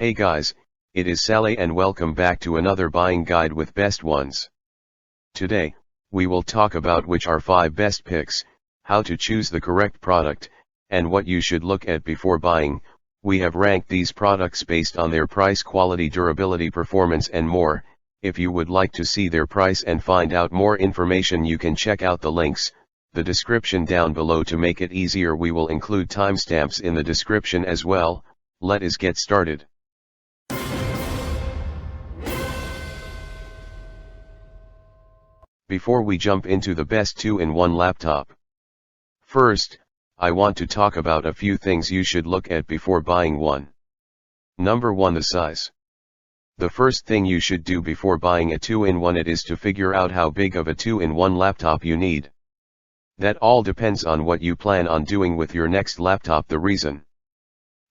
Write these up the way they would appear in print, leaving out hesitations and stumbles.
Hey guys, it is Sally and welcome back to another buying guide with best ones. Today, we will talk about which are 5 best picks, how to choose the correct product, and what you should look at before buying. We have ranked these products based on their price, quality, durability, performance and more. If you would like to see their price and find out more information, you can check out the links, the description down below. To make it easier, we will include timestamps in the description as well. Let us get started. Before we jump into the best 2-in-1 laptop, first, I want to talk about a few things you should look at before buying one. Number 1, the size. The first thing you should do before buying a 2-in-1 it is to figure out how big of a 2-in-1 laptop you need. That all depends on what you plan on doing with your next laptop. The reason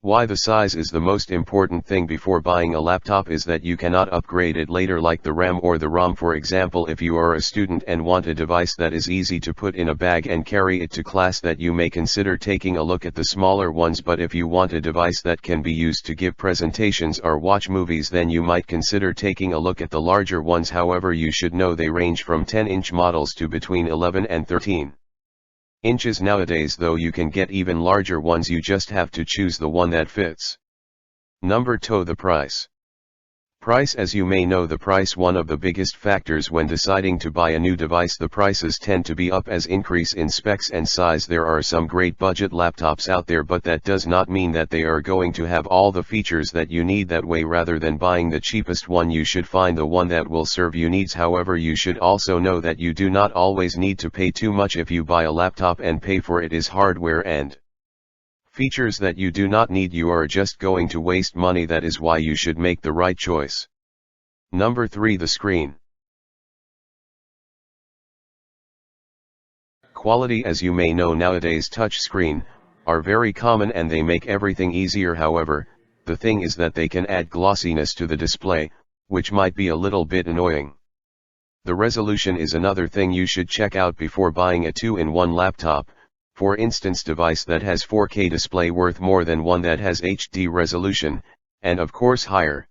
why the size is the most important thing before buying a laptop is that you cannot upgrade it later, like the RAM or the ROM. For example, if you are a student and want a device that is easy to put in a bag and carry it to class, that you may consider taking a look at the smaller ones. But if you want a device that can be used to give presentations or watch movies, then you might consider taking a look at the larger ones. However, you should know they range from 10-inch models to between 11 and 13 inches nowadays, though you can get even larger ones. You just have to choose the one that fits. Number 2, the price. Price. As you may know, the price one of the biggest factors when deciding to buy a new device. The prices tend to be up as increase in specs and size. There are some great budget laptops out there, but that does not mean that they are going to have all the features that you need. That way, rather than buying the cheapest one, you should find the one that will serve your needs. However, you should also know that you do not always need to pay too much if you buy a laptop and pay for it is hardware and features that you do not need. You are just going to waste money. That is why you should make the right choice. Number 3, the screen. Quality. As you may know, nowadays touch screen are very common and they make everything easier. However, the thing is that they can add glossiness to the display, which might be a little bit annoying. The resolution is another thing you should check out before buying a 2-in-1 laptop. For instance, device that has 4K display worth more than one that has HD resolution, and of course higher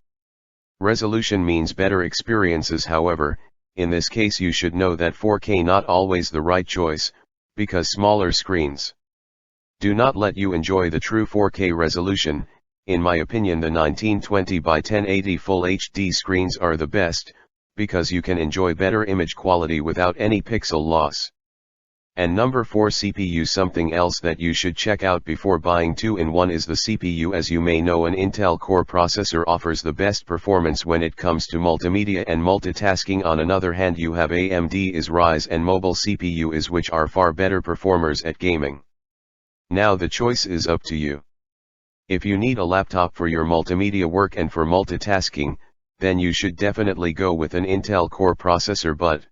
resolution means better experiences. However, in this case you should know that 4K not always the right choice, because smaller screens do not let you enjoy the true 4K resolution. In my opinion, the 1920 by 1080 Full HD screens are the best, because you can enjoy better image quality without any pixel loss. And number 4, CPU. Something else that you should check out before buying 2-in-1 is the CPU. As you may know, an Intel Core processor offers the best performance when it comes to multimedia and multitasking. On another hand, you have AMD's Ryzen and mobile CPUs, which are far better performers at gaming. Now the choice is up to you. If you need a laptop for your multimedia work and for multitasking, then you should definitely go with an Intel Core processor. But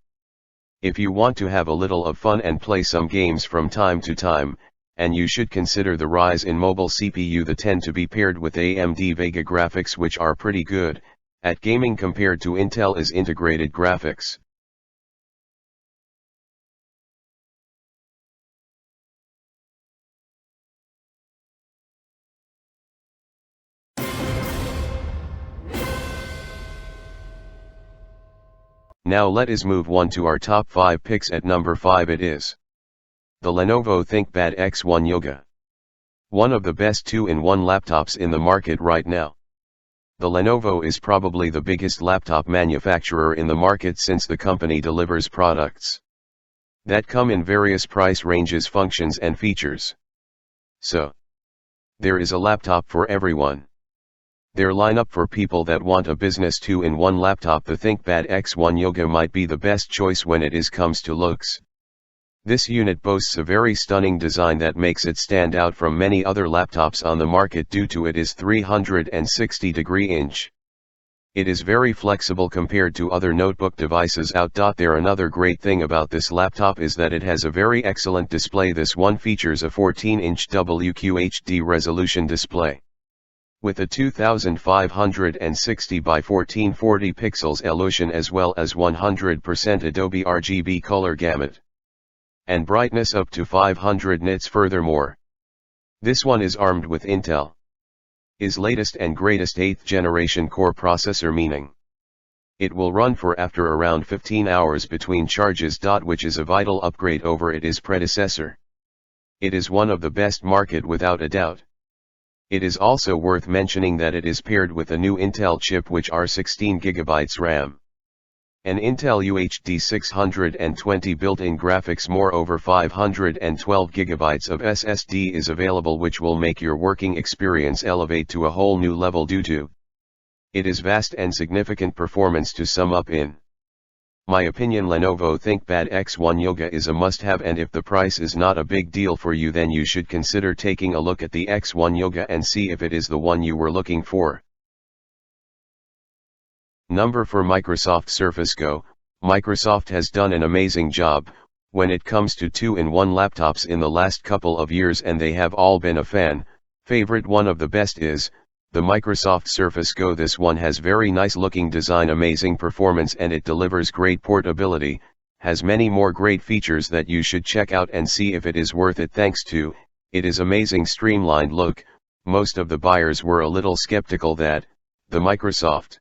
if you want to have a little of fun and play some games from time to time, and you should consider the Ryzen mobile CPU. They tend to be paired with AMD Vega graphics, which are pretty good at gaming compared to Intel's integrated graphics. Now let us move on to our top 5 picks. At number 5 it is the Lenovo ThinkPad X1 Yoga. One of the best 2-in-1 laptops in the market right now. The Lenovo is probably the biggest laptop manufacturer in the market, since the company delivers products that come in various price ranges, functions and features. So, there is a laptop for everyone. Their lineup for people that want a business 2-in-1 laptop. The ThinkPad X1 Yoga might be the best choice when it comes to looks. This unit boasts a very stunning design that makes it stand out from many other laptops on the market due to its 360-degree inch. It is very flexible compared to other notebook devices out there. Another great thing about this laptop is that it has a very excellent display. This one features a 14-inch WQHD resolution display with a 2560 by 1440 pixels resolution, as well as 100% Adobe RGB color gamut and brightness up to 500 nits. Furthermore, this one is armed with Intel Is latest and greatest 8th generation core processor, meaning it will run for after around 15 hours between charges. Which is a vital upgrade over its predecessor. It is one of the best market without a doubt. It is also worth mentioning that it is paired with a new Intel chip which are 16GB RAM. An Intel UHD 620 built-in graphics, moreover 512GB of SSD is available, which will make your working experience elevate to a whole new level due to its vast and significant performance. To sum up in my opinion, Lenovo ThinkPad X1 Yoga is a must-have, and if the price is not a big deal for you, then you should consider taking a look at the X1 Yoga and see if it is the one you were looking for. Number 4, Microsoft Surface Go. Microsoft has done an amazing job when it comes to 2-in-1 laptops in the last couple of years, and they have all been a favorite. One of the best is the Microsoft Surface Go. This one has very nice looking design, amazing performance, and it delivers great portability, has many more great features that you should check out and see if it is worth it thanks to its amazing streamlined look. Most of the buyers were a little skeptical that the Microsoft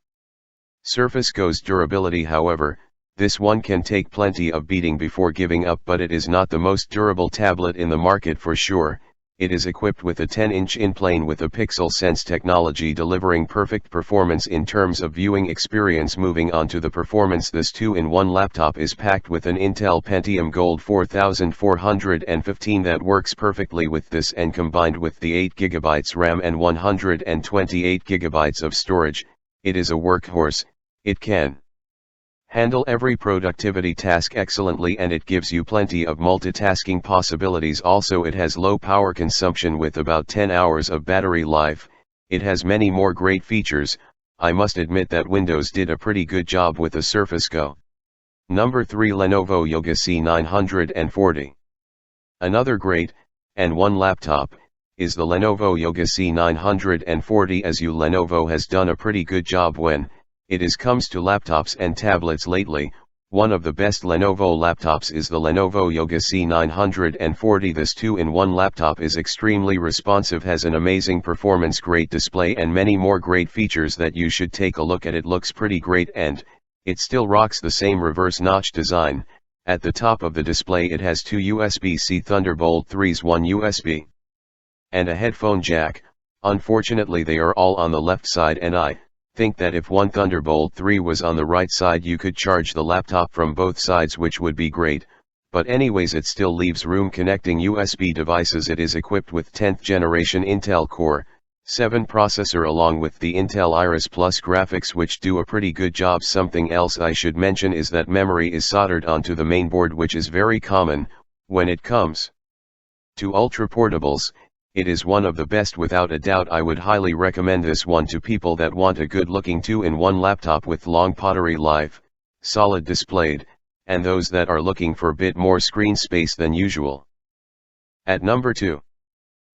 Surface Go's durability, however, this one can take plenty of beating before giving up, but it is not the most durable tablet in the market for sure. It is equipped with a 10-inch in-plane with a Pixel Sense technology, delivering perfect performance in terms of viewing experience. Moving on to the performance, this 2-in-1 laptop is packed with an Intel Pentium Gold 4415 that works perfectly with this, and combined with the 8GB RAM and 128GB of storage, it is a workhorse. It can handle every productivity task excellently, and it gives you plenty of multitasking possibilities. Also, it has low power consumption with about 10 hours of battery life. It has many more great features. I must admit that Windows did a pretty good job with the Surface Go. Number 3, Lenovo Yoga C940. Another great and one laptop is the Lenovo Yoga C940. As you, Lenovo has done a pretty good job when it comes to laptops and tablets lately. One of the best Lenovo laptops is the Lenovo Yoga C940. This 2-in-1 laptop is extremely responsive, has an amazing performance, great display, and many more great features that you should take a look at. It looks pretty great, and it still rocks the same reverse notch design. At the top of the display it has two USB-C Thunderbolt 3s, one USB and a headphone jack. Unfortunately they are all on the left side, and I think that if one Thunderbolt 3 was on the right side you could charge the laptop from both sides, which would be great, but anyways it still leaves room connecting USB devices. It is equipped with 10th generation Intel Core 7 processor along with the Intel Iris Plus graphics, which do a pretty good job. Something else I should mention is that memory is soldered onto the mainboard, which is very common when it comes to ultra portables. It is one of the best without a doubt. I would highly recommend this one to people that want a good looking 2-in-1 laptop with long battery life, solid displayed, and those that are looking for a bit more screen space than usual. At number 2,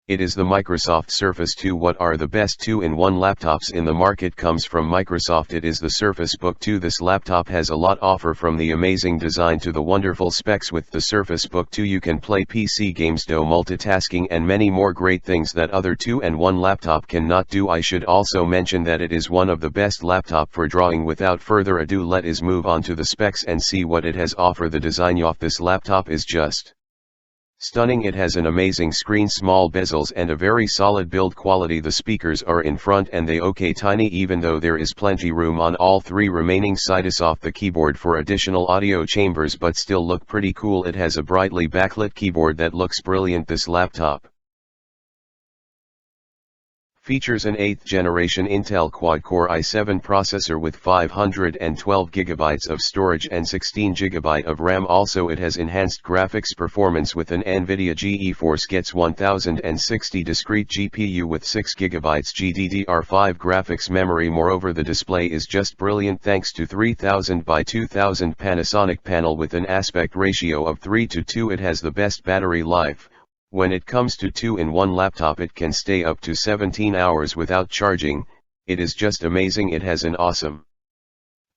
it is the Microsoft Surface 2. What are the best 2-in-1 laptops in the market comes from Microsoft. It is the Surface Book 2. This laptop has a lot offer, from the amazing design to the wonderful specs. With the Surface Book 2 you can play PC games, do multitasking, and many more great things that other 2-in-1 laptop cannot do. I should also mention that it is one of the best laptop for drawing. Without further ado, let us move on to the specs and see what it has offer. The design of this laptop is just stunning. It has an amazing screen, small bezels, and a very solid build quality. The speakers are in front and they okay tiny, even though there is plenty room on all three remaining sides of the keyboard for additional audio chambers, but still look pretty cool. It has a brightly backlit keyboard that looks brilliant. This laptop features an 8th generation Intel quad-core i7 processor with 512GB of storage and 16GB of RAM. Also it has enhanced graphics performance with an NVIDIA GeForce GTX 1060 discrete GPU with 6GB GDDR5 graphics memory. Moreover, the display is just brilliant thanks to 3000 by 2000 Panasonic panel with an aspect ratio of 3:2. It has the best battery life. When it comes to 2-in-1 laptop it can stay up to 17 hours without charging. It is just amazing. It has an awesome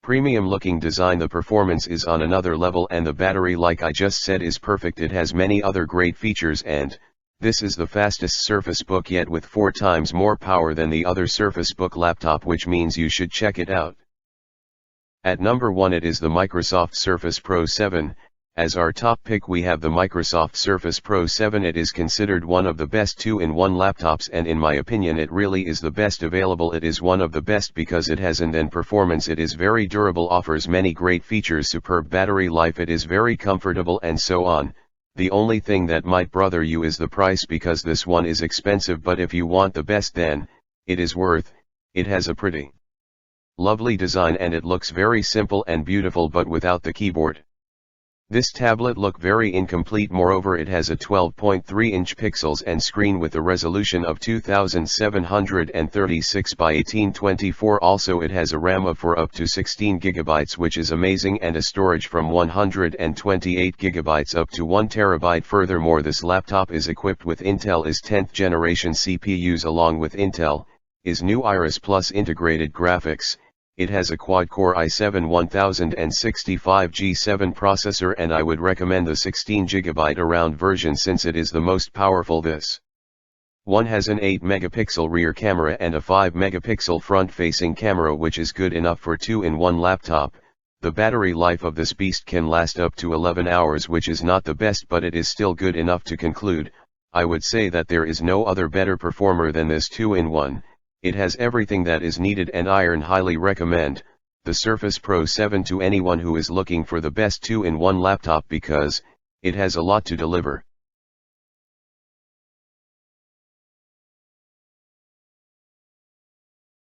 premium looking design. The performance is on another level and the battery, like I just said, is perfect. It has many other great features and This is the fastest Surface Book yet with 4 times more power than the other Surface Book laptop, which means you should check it out. At number 1 it is the Microsoft Surface Pro 7. As our top pick we have the Microsoft Surface Pro 7. It is considered one of the best 2-in-1 laptops, and in my opinion it really is the best available. It is one of the best because it has an performance. It is very durable, offers many great features, superb battery life, it is very comfortable and so on. The only thing that might bother you is the price, because this one is expensive, but if you want the best then, it is worth. It has a pretty, lovely design and it looks very simple and beautiful but without the keyboard. This tablet look very incomplete. Moreover, it has a 12.3-inch pixels and screen with a resolution of 2736 by 1824. Also it has a RAM of for up to 16 GB, which is amazing, and a storage from 128 GB up to 1 TB. Furthermore, this laptop is equipped with Intel's 10th generation CPUs along with Intel is new Iris Plus integrated graphics. It has a quad-core i7-1065 G7 processor, and I would recommend the 16GB around version since it is the most powerful. This one has an 8-megapixel rear camera and a 5-megapixel front-facing camera, which is good enough for 2-in-1 laptop. The battery life of this beast can last up to 11 hours, which is not the best, but it is still good enough to conclude. I would say that there is no other better performer than this 2-in-1. It has everything that is needed, and I highly recommend the Surface Pro 7 to anyone who is looking for the best 2-in-1 laptop because it has a lot to deliver.